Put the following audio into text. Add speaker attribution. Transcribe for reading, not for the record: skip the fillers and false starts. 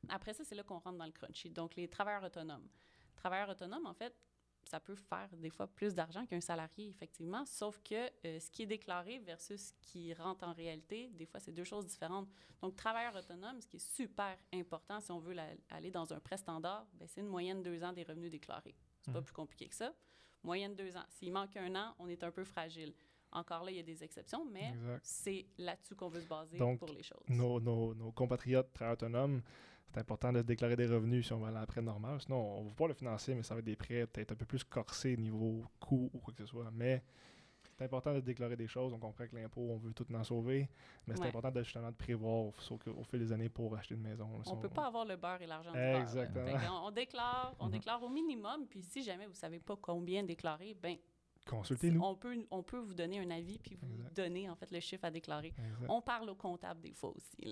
Speaker 1: Après ça, c'est là qu'on rentre dans le crunchy. Donc, les travailleurs autonomes. Travailleurs autonomes, en fait, ça peut faire des fois plus d'argent qu'un salarié, effectivement, sauf que ce qui est déclaré versus ce qui rentre en réalité, des fois, c'est deux choses différentes. Donc, travailleur autonome, ce qui est super important si on veut aller dans un prêt standard, bien, c'est une moyenne 2 ans des revenus déclarés. C'est pas plus compliqué que ça. Moyenne 2 ans. S'il manque 1 an, on est un peu fragile. Encore là, il y a des exceptions, mais c'est là-dessus qu'on veut se baser pour les choses.
Speaker 2: Nos compatriotes travailleurs autonomes, c'est important de déclarer des revenus si on va aller à un prêt normal. Sinon, on va pouvoir le financer, mais ça va être des prêts peut-être un peu plus corsés niveau coût ou quoi que ce soit. Mais c'est important de déclarer des choses. On comprend que l'impôt, on veut tout en sauver, mais c'est important justement de prévoir au fil des années pour acheter une maison.
Speaker 1: On ne peut pas avoir le beurre et l'argent du beurre.
Speaker 2: Exactement.
Speaker 1: On déclare au minimum, puis si jamais vous ne savez pas combien déclarer, bien,
Speaker 2: consultez-nous.
Speaker 1: On peut vous donner un avis puis vous donner en fait le chiffre à déclarer.
Speaker 2: Exact.
Speaker 1: On parle au comptable des fois aussi.